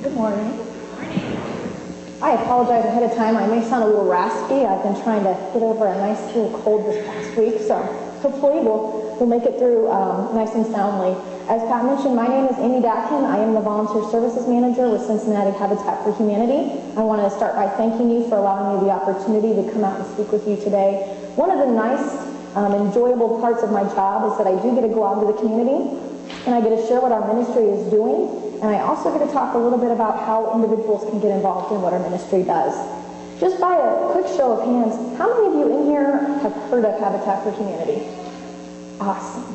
Good morning. I apologize ahead of time. I may sound a little raspy. I've been trying to get over a nice little cold this past week, so hopefully we'll make it through nice and soundly. As Pat mentioned, my name is Amy Datkun. I am the Volunteer Services Manager with Cincinnati Habitat for Humanity. I want to start by thanking you for allowing me the opportunity to come out and speak with you today. One of the nice, enjoyable parts of my job is that I do get to go out into the community and I get to share what our ministry is doing. And I also get to talk a little bit about how individuals can get involved in what our ministry does. Just by a quick show of hands, how many of you in here have heard of Habitat for Humanity? Awesome.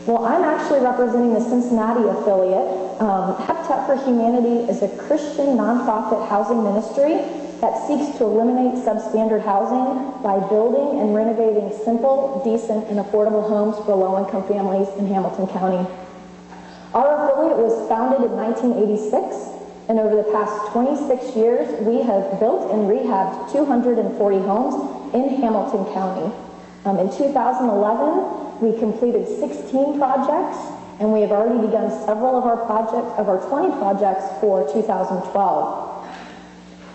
Well, I'm actually representing the Cincinnati affiliate. Habitat for Humanity is a Christian nonprofit housing ministry that seeks to eliminate substandard housing by building and renovating simple, decent, and affordable homes for low-income families in Hamilton County. Our affiliate was founded in 1986, and over the past 26 years, we have built and rehabbed 240 homes in Hamilton County. In 2011, we completed 16 projects, and we have already begun several of our 20 projects for 2012.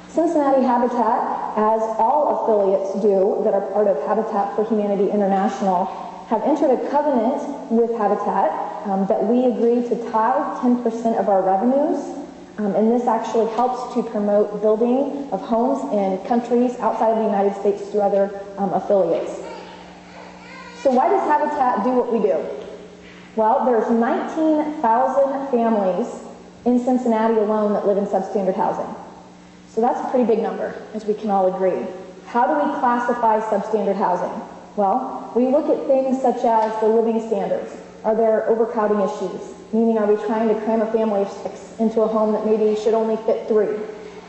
Cincinnati Habitat, as all affiliates do that are part of Habitat for Humanity International, have entered a covenant with Habitat that we agree to tithe 10% of our revenues, and this actually helps to promote building of homes in countries outside of the United States through other affiliates. So why does Habitat do what we do? Well, there's 19,000 families in Cincinnati alone that live in substandard housing. So that's a pretty big number, as we can all agree. How do we classify substandard housing? Well, we look at things such as the living standards. Are there overcrowding issues? Meaning, are we trying to cram a family of 6 into a home that maybe should only fit 3?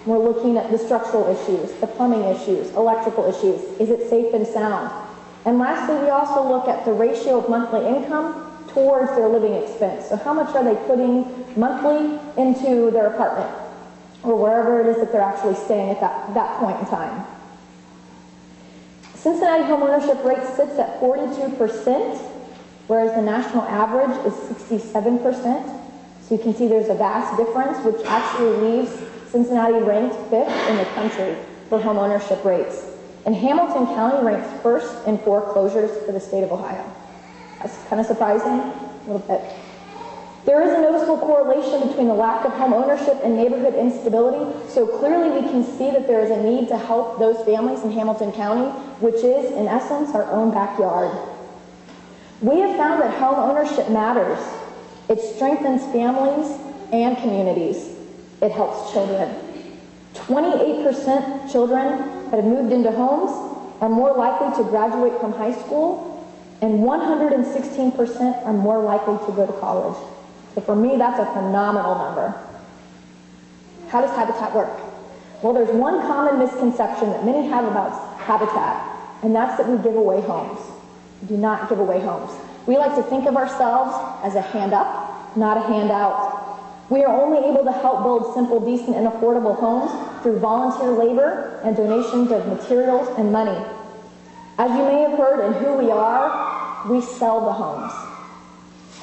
We're looking at the structural issues, the plumbing issues, electrical issues. Is it safe and sound? And lastly, we also look at the ratio of monthly income towards their living expense. So how much are they putting monthly into their apartment or wherever it is that they're actually staying at that point in time? Cincinnati homeownership rate sits at 42%, whereas the national average is 67%. So you can see there's a vast difference, which actually leaves Cincinnati ranked 5th in the country for homeownership rates. And Hamilton County ranks 1st in foreclosures for the state of Ohio. That's kind of surprising, a little bit. There is a noticeable correlation between the lack of home ownership and neighborhood instability, so clearly we can see that there is a need to help those families in Hamilton County, which is, in essence, our own backyard. We have found that home ownership matters. It strengthens families and communities. It helps children. 28% children that have moved into homes are more likely to graduate from high school, and 116% are more likely to go to college. So for me, that's a phenomenal number. How does Habitat work? Well, there's one common misconception that many have about Habitat, and that's that we give away homes. We do not give away homes. We like to think of ourselves as a hand up, not a handout. We are only able to help build simple, decent, and affordable homes through volunteer labor and donations of materials and money. As you may have heard in Who We Are, we sell the homes.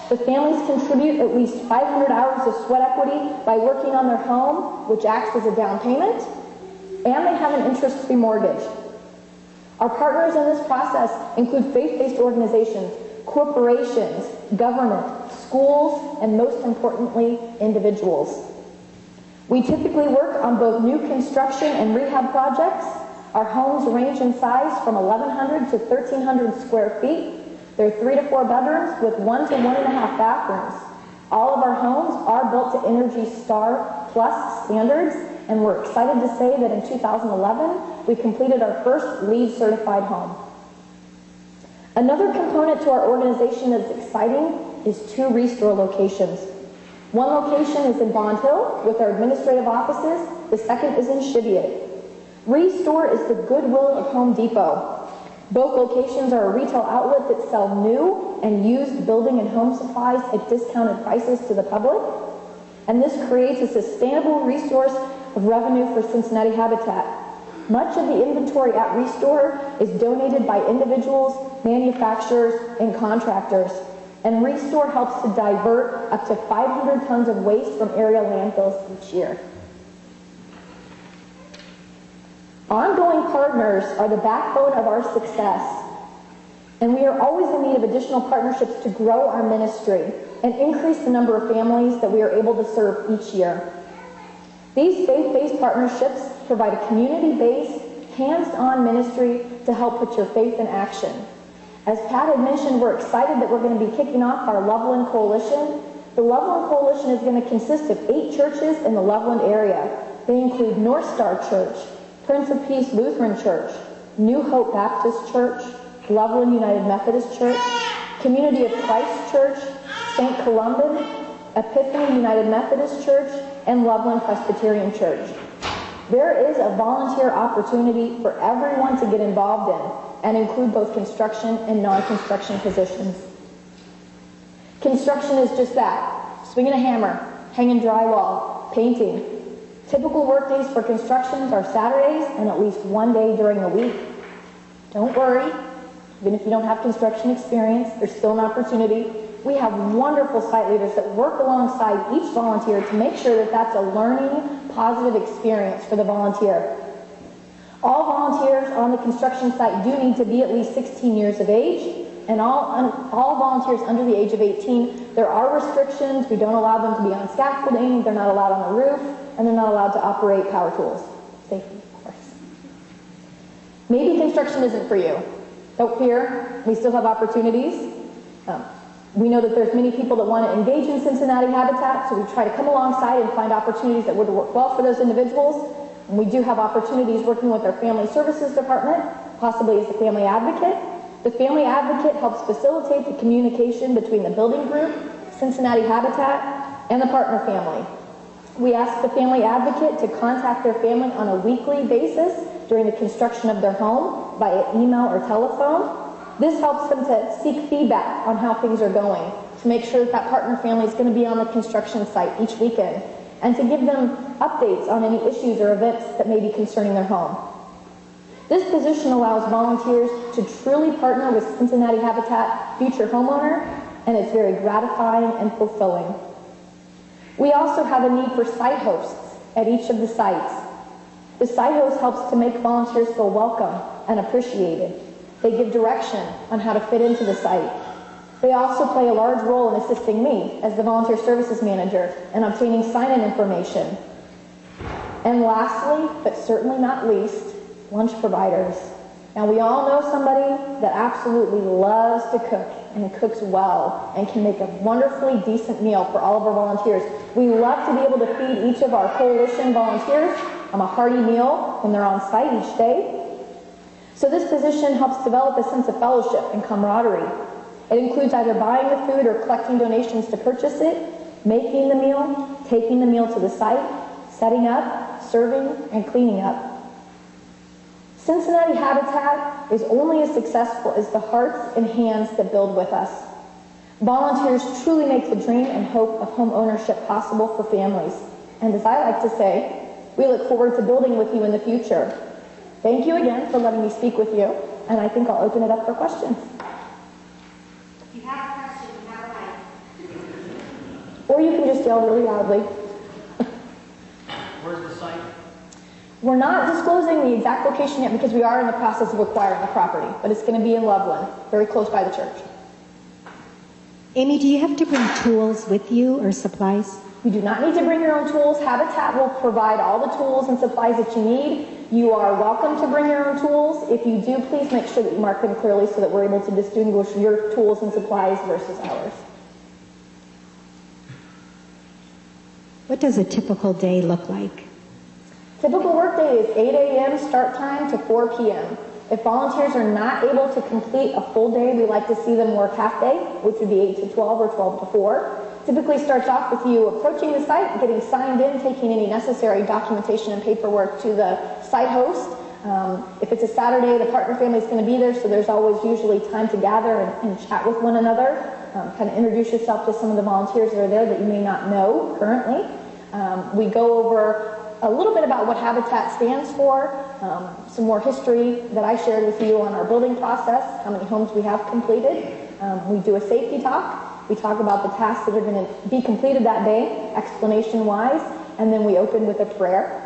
The families contribute at least 500 hours of sweat equity by working on their home, which acts as a down payment, and they have an interest-free mortgage. Our partners in this process include faith-based organizations, corporations, government, schools, and most importantly, individuals. We typically work on both new construction and rehab projects. Our homes range in size from 1,100 to 1,300 square feet. They're 3 to 4 bedrooms with 1 to 1.5 bathrooms. All of our homes are built to Energy Star Plus standards, and we're excited to say that in 2011, we completed our first LEED certified home. Another component to our organization that's exciting is 2 Restore locations. One location is in Bond Hill with our administrative offices. The second is in Cheviot. Restore is the goodwill of Home Depot. Both locations are a retail outlet that sell new and used building and home supplies at discounted prices to the public. And this creates a sustainable resource of revenue for Cincinnati Habitat. Much of the inventory at Restore is donated by individuals, manufacturers, and contractors. and Restore helps to divert up to 500 tons of waste from area landfills each year. Ongoing partners are the backbone of our success, and we are always in need of additional partnerships to grow our ministry and increase the number of families that we are able to serve each year. These faith-based partnerships provide a community-based, hands-on ministry to help put your faith in action. As Pat had mentioned, we're excited that we're going to be kicking off our Loveland Coalition. The Loveland Coalition is going to consist of 8 churches in the Loveland area. They include North Star Church, Prince of Peace Lutheran Church, New Hope Baptist Church, Loveland United Methodist Church, Community of Christ Church, St. Columban, Epiphany United Methodist Church, and Loveland Presbyterian Church. There is a volunteer opportunity for everyone to get involved in and include both construction and non-construction positions. Construction is just that, swinging a hammer, hanging drywall, painting. Typical work days for constructions are Saturdays and at least one day during the week. Don't worry, even if you don't have construction experience, there's still an opportunity. We have wonderful site leaders that work alongside each volunteer to make sure that that's a learning, positive experience for the volunteer. All volunteers on the construction site do need to be at least 16 years of age, and all volunteers under the age of 18, there are restrictions. We don't allow them to be on scaffolding, they're not allowed on the roof, and they're not allowed to operate power tools. Safety, of course. Maybe construction isn't for you. Don't fear, we still have opportunities. We know that there's many people that want to engage in Cincinnati Habitat, so we try to come alongside and find opportunities that would work well for those individuals. And we do have opportunities working with our Family Services Department, possibly as a family advocate. The family advocate helps facilitate the communication between the building group, Cincinnati Habitat, and the partner family. We ask the family advocate to contact their family on a weekly basis during the construction of their home via email or telephone. This helps them to seek feedback on how things are going, to make sure that that partner family is going to be on the construction site each weekend, and to give them updates on any issues or events that may be concerning their home. This position allows volunteers to truly partner with Cincinnati Habitat future homeowner, and it's very gratifying and fulfilling. We also have a need for site hosts at each of the sites. The site host helps to make volunteers feel welcome and appreciated. They give direction on how to fit into the site. They also play a large role in assisting me as the volunteer services manager in obtaining sign-in information. And lastly, but certainly not least, lunch providers. Now we all know somebody that absolutely loves to cook and cooks well and can make a wonderfully decent meal for all of our volunteers. We love to be able to feed each of our coalition volunteers a hearty meal when they're on site each day. So this position helps develop a sense of fellowship and camaraderie. It includes either buying the food or collecting donations to purchase it, making the meal, taking the meal to the site, setting up, serving, and cleaning up. Cincinnati Habitat is only as successful as the hearts and hands that build with us. Volunteers truly make the dream and hope of home ownership possible for families. And as I like to say, we look forward to building with you in the future. Thank you again for letting me speak with you, and I think I'll open it up for questions. If you have a question, you have a mic. Or you can just yell really loudly. Where's the site? We're not disclosing the exact location yet because we are in the process of acquiring the property, but it's going to be in Loveland, very close by the church. Amy, do you have to bring tools with you or supplies? You do not need to bring your own tools. Habitat will provide all the tools and supplies that you need. You are welcome to bring your own tools. If you do, please make sure that you mark them clearly so that we're able to distinguish your tools and supplies versus ours. What does a typical day look like? Typical workday is 8 a.m. start time to 4 p.m. If volunteers are not able to complete a full day, we like to see them work half day, which would be 8 to 12 or 12 to 4. Typically starts off with you approaching the site, getting signed in, taking any necessary documentation and paperwork to the site host. If it's a Saturday, the partner family is going to be there, so there's always usually time to gather and chat with one another, kind of introduce yourself to some of the volunteers that are there that you may not know currently. We go over a little bit about what Habitat stands for, some more history that I shared with you on our building process, how many homes we have completed. We do a safety talk. We talk about the tasks that are going to be completed that day, explanation-wise, and then we open with a prayer.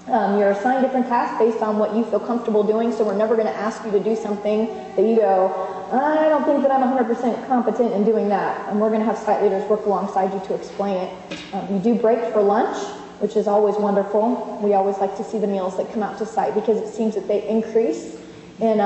You're assigned different tasks based on what you feel comfortable doing, so we're never going to ask you to do something that you go, I don't think that I'm 100% competent in doing that. And we're going to have site leaders work alongside you to explain it. You do break for lunch, which is always wonderful. We always like to see the meals that come out to site because it seems that they increase in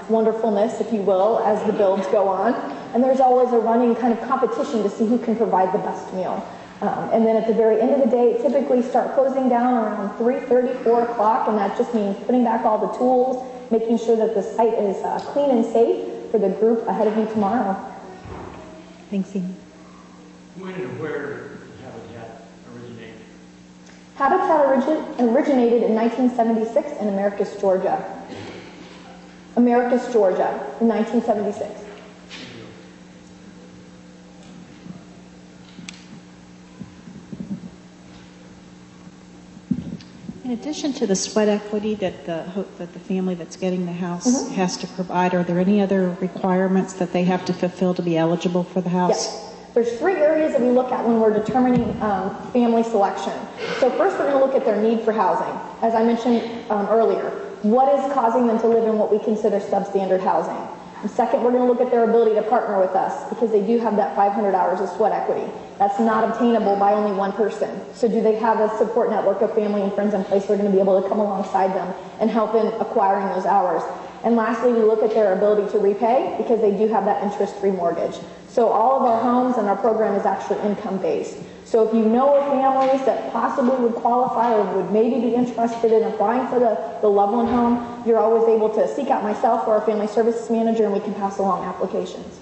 wonderfulness, if you will, as the builds go on. And there's always a running kind of competition to see who can provide the best meal. And then at the very end of the day, typically start closing down around 3:30, 4 o'clock, and that just means putting back all the tools, making sure that the site is clean and safe for the group ahead of you tomorrow. Thanks, Amy. When and where did Habitat originate? Habitat originated in 1976 in Americus, Georgia. Americus, Georgia, in 1976. In addition to the sweat equity that the family that's getting the house has to provide, are there any other requirements that they have to fulfill to be eligible for the house? Yes. There's 3 areas that we look at when we're determining family selection. So first we're going to look at their need for housing. As I mentioned earlier, what is causing them to live in what we consider substandard housing? And second, we're going to look at their ability to partner with us because they do have that 500 hours of sweat equity. That's not obtainable by only one person. So do they have a support network of family and friends in place that are going to be able to come alongside them and help in acquiring those hours? And lastly, we look at their ability to repay because they do have that interest-free mortgage. So all of our homes and our program is actually income-based. So if you know of families that possibly would qualify or would maybe be interested in applying for the loved one home, you're always able to seek out myself or our family services manager and we can pass along applications.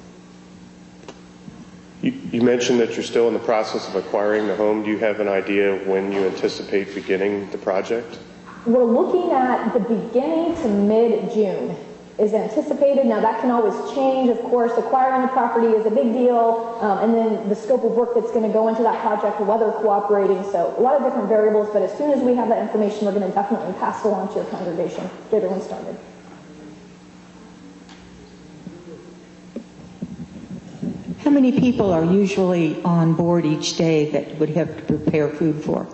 You mentioned that you're still in the process of acquiring the home. Do you have an idea of when you anticipate beginning the project? We're looking at the beginning to mid-June is anticipated. Now that can always change, of course. Acquiring the property is a big deal, and then the scope of work that's going to go into that project, the weather cooperating, so a lot of different variables, but as soon as we have that information, we're going to definitely pass it along to your congregation, get everyone started. How many people are usually on board each day that would have to prepare food for?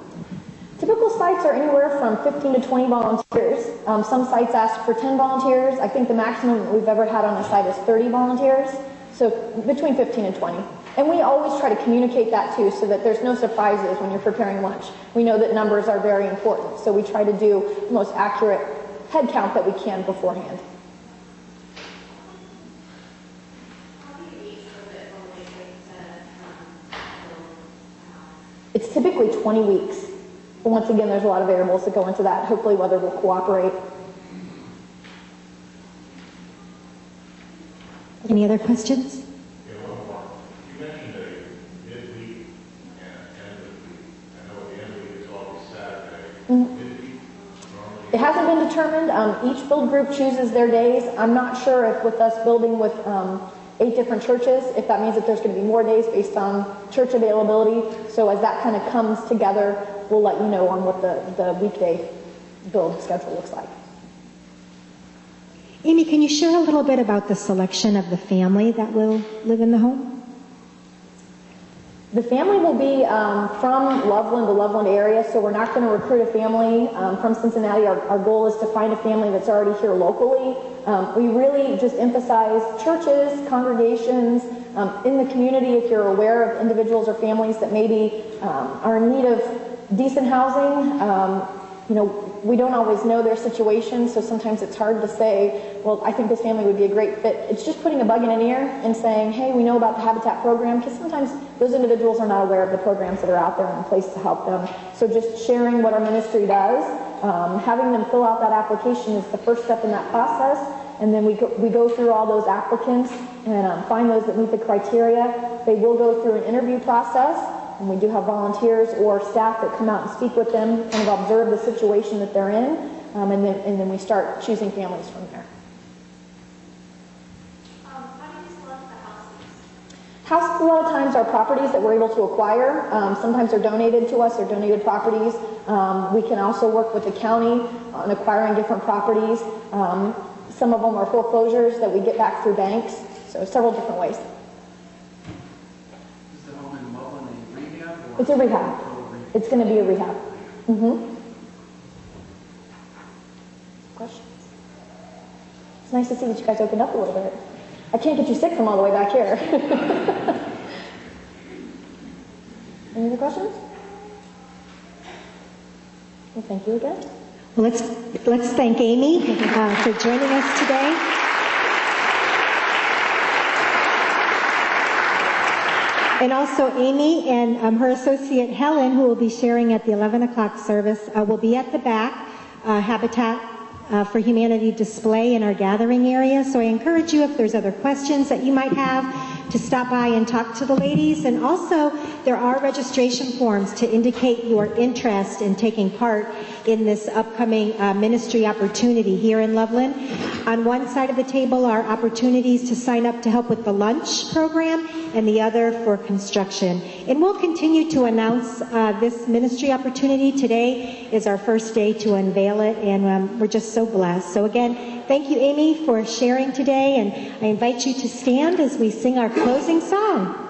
Typical sites are anywhere from 15 to 20 volunteers. Some sites ask for 10 volunteers. I think the maximum that we've ever had on a site is 30 volunteers, so between 15 and 20. And we always try to communicate that too so that there's no surprises when you're preparing lunch. We know that numbers are very important, so we try to do the most accurate head count that we can beforehand. It's typically 20 weeks. But once again, there's a lot of variables that go into that. Hopefully weather will cooperate. Any other questions? Yeah, one more. You mentioned a midweek and end of week. I know at the end of the week is always Saturday. Midweek, normally... It hasn't been determined. Each build group chooses their days. I'm not sure if with us building with 8 different churches, if that means that there's going to be more days based on church availability. So as that kind of comes together, we'll let you know on what the weekday build schedule looks like. Amy, can you share a little bit about the selection of the family that will live in the home? The family will be from Loveland, the Loveland area, so we're not going to recruit a family from Cincinnati. Our goal is to find a family that's already here locally. We really just emphasize churches, congregations, in the community if you're aware of individuals or families that maybe are in need of decent housing. You know, we don't always know their situation, so sometimes it's hard to say, well, I think this family would be a great fit. It's just putting a bug in an ear and saying, hey, we know about the Habitat program, because sometimes those individuals are not aware of the programs that are out there and in place to help them. So just sharing what our ministry does, having them fill out that application is the first step in that process, and then we go through all those applicants and find those that meet the criteria. They will go through an interview process. And we do have volunteers or staff that come out and speak with them, kind of observe the situation that they're in, and then we start choosing families from there. How do you select the houses? Houses a lot of times are properties that we're able to acquire. Sometimes they're donated to us, they're donated properties. We can also work with the county on acquiring different properties. Some of them are foreclosures that we get back through banks, so several different ways. It's a rehab. It's going to be a rehab. Questions? It's nice to see that you guys opened up a little bit. I can't get you sick from all the way back here. Any other questions? Well, thank you again. Well, let's thank Amy for joining us today. And also Amy and her associate Helen, who will be sharing at the 11 o'clock service, will be at the back, Habitat for Humanity display in our gathering area. So I encourage you, if there's other questions that you might have, to stop by and talk to the ladies. And also, there are registration forms to indicate your interest in taking part in this upcoming ministry opportunity here in Loveland. On one side of the table are opportunities to sign up to help with the lunch program, and the other for construction. And we'll continue to announce this ministry opportunity. Today is our first day to unveil it, and we're just so blessed. So again, thank you, Amy, for sharing today, and I invite you to stand as we sing our closing song.